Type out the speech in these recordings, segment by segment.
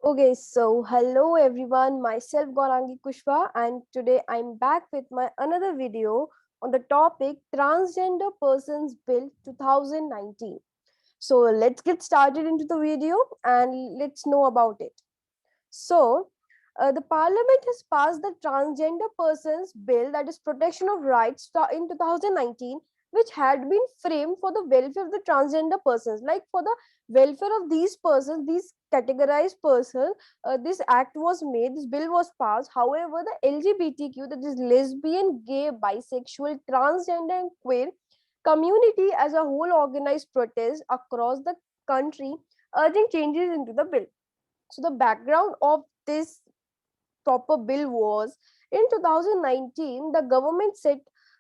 Okay, so hello everyone, myself Gaurangi Kushwa, and today I'm back with my another video on the topic Transgender Persons Bill 2019. So let's get started into the video and let's know about it. The Parliament has passed the Transgender Persons Bill, that is Protection of Rights, in 2019, which had been framed for the welfare of the transgender persons, like for the welfare of these persons, these categorized persons. This act was made, this bill was passed. However, the LGBTQ, that is lesbian, gay, bisexual, transgender, and queer community as a whole organized protest across the country, urging changes into the bill. So the background of this proper bill was in 2019, the government set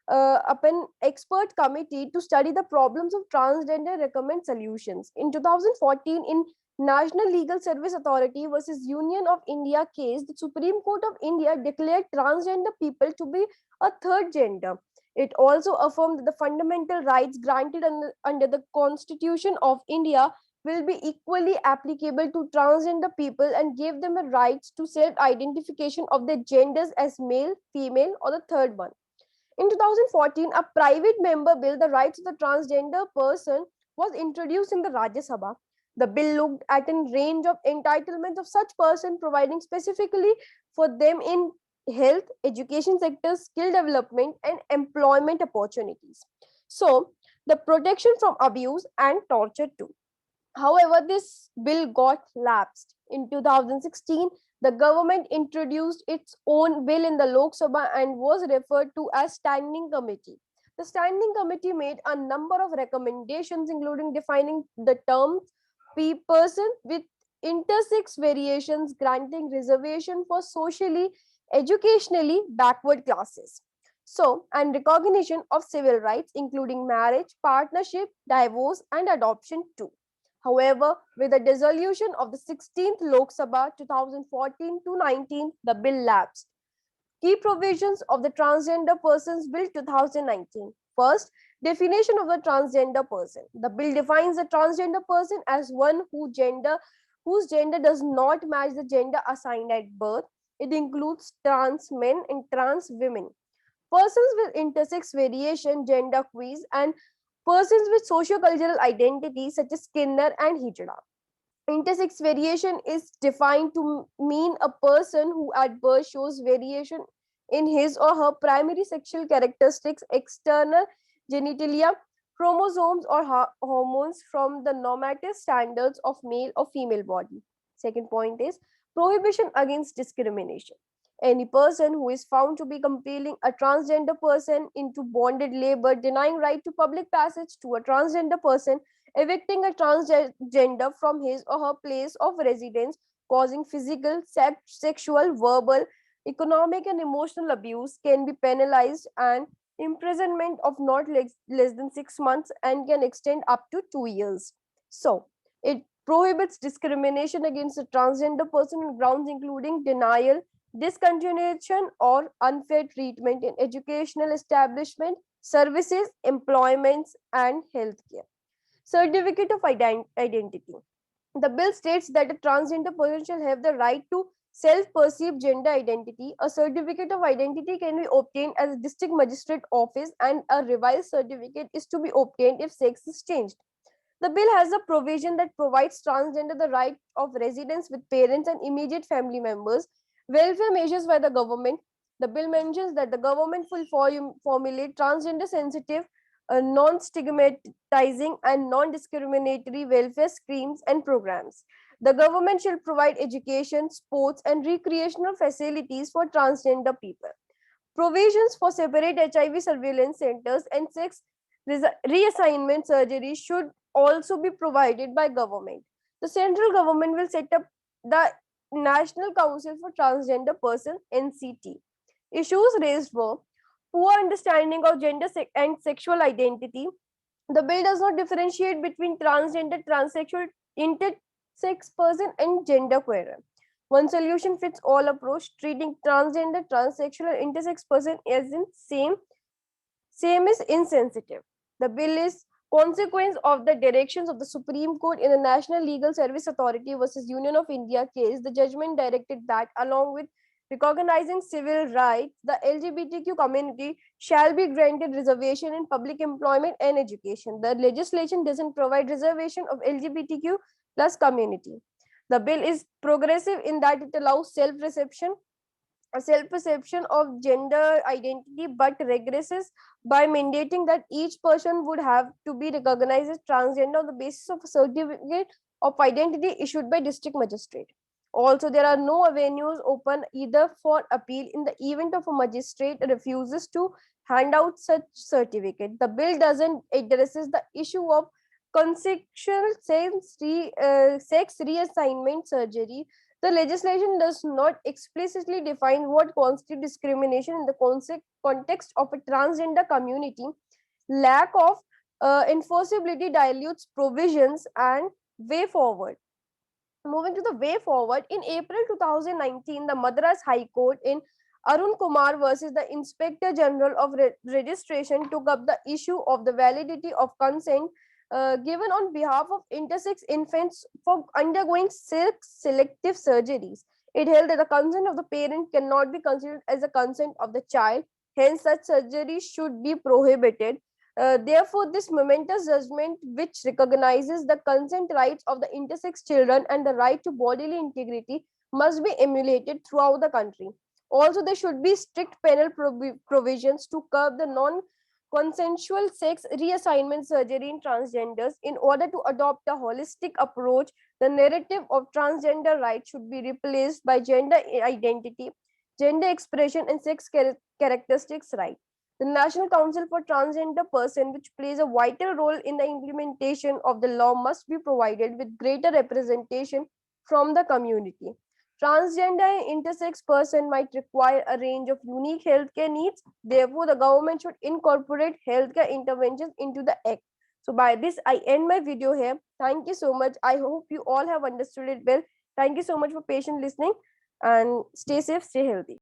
up an expert committee to study the problems of transgender, recommend solutions. In 2014, in National Legal Service Authority versus Union of India case, the Supreme Court of India declared transgender people to be a third gender. It also affirmed that the fundamental rights granted under the Constitution of India will be equally applicable to transgender people and gave them a right to self-identification of their genders as male, female, or the third one. In 2014, a private member bill, the rights of the transgender person, was introduced in the Rajya Sabha. The bill looked at a range of entitlements of such person, providing specifically for them in health, education sectors, skill development, and employment opportunities. So, the protection from abuse and torture too. However, this bill got lapsed. In 2016, the government introduced its own bill in the Lok Sabha and was referred to as Standing Committee. The Standing Committee made a number of recommendations, including defining the term person with intersex variations, granting reservation for socially, educationally backward classes. So, and recognition of civil rights, including marriage, partnership, divorce, and adoption too. However, with the dissolution of the 16th Lok Sabha 2014 to 19, the bill lapsed. Key provisions of the Transgender Persons Bill 2019. First, definition of the transgender person. The bill defines a transgender person as one whose gender does not match the gender assigned at birth. It includes trans men and trans women, persons with intersex variation, gender quiz, and persons with socio-cultural identities such as Skinner and Hijra. Intersex variation is defined to mean a person who at birth shows variation in his or her primary sexual characteristics, external genitalia, chromosomes, or hormones from the normative standards of male or female body. Second point is prohibition against discrimination. Any person who is found to be compelling a transgender person into bonded labor, denying right to public passage to a transgender person, evicting a transgender from his or her place of residence, causing physical, sexual, verbal, economic, and emotional abuse can be penalized, and imprisonment of not less than 6 months and can extend up to 2 years. So, it prohibits discrimination against a transgender person on grounds including denial, discontinuation, or unfair treatment in educational establishment, services, employments, and healthcare. Certificate of identity. The bill states that a transgender person shall have the right to self-perceived gender identity. A certificate of identity can be obtained as a district magistrate office, and a revised certificate is to be obtained if sex is changed. The bill has a provision that provides transgender the right of residence with parents and immediate family members. Welfare measures by the government. The bill mentions that the government will formulate transgender sensitive, non stigmatizing, and non discriminatory welfare schemes and programs. The government shall provide education, sports, and recreational facilities for transgender people. Provisions for separate HIV surveillance centers and sex reassignment surgery should also be provided by government. The central government will set up the National Council for Transgender Persons (NCT). Issues raised were poor understanding of gender and sexual identity. The bill does not differentiate between transgender, transsexual, intersex person, and genderqueer. One solution fits all approach, treating transgender, transsexual, and intersex person as in same is insensitive. The bill is consequence of the directions of the Supreme Court in the National Legal Service Authority versus Union of India case, the judgment directed that along with recognizing civil rights, the LGBTQ community shall be granted reservation in public employment and education. The legislation doesn't provide reservation of LGBTQ plus community. The bill is progressive in that it allows self-reception a self-perception of gender identity, but regresses by mandating that each person would have to be recognized as transgender on the basis of a certificate of identity issued by district magistrate. Also, there are no avenues open either for appeal in the event of a magistrate refuses to hand out such certificate. The bill doesn't addresses the issue of consensual sex reassignment surgery. The legislation does not explicitly define what constitutes discrimination in the context of a transgender community. Lack of enforceability dilutes provisions and way forward. Moving to the way forward, in April 2019, the Madras High Court in Arun Kumar versus the Inspector General of Registration took up the issue of the validity of consent given on behalf of intersex infants for undergoing sex selective surgeries. It held that the consent of the parent cannot be considered as a consent of the child, hence, such surgery should be prohibited. Therefore, this momentous judgment, which recognizes the consent rights of the intersex children and the right to bodily integrity, must be emulated throughout the country. Also, there should be strict penal provisions to curb the non-consensual sex reassignment surgery in transgenders. In order to adopt a holistic approach, the narrative of transgender rights should be replaced by gender identity, gender expression, and sex characteristics right. The National Council for Transgender Person, which plays a vital role in the implementation of the law, must be provided with greater representation from the community. Transgender and intersex person might require a range of unique healthcare needs. Therefore, the government should incorporate healthcare interventions into the act. So by this, I end my video here. Thank you so much. I hope you all have understood it well. Thank you so much for patient listening and stay safe, stay healthy.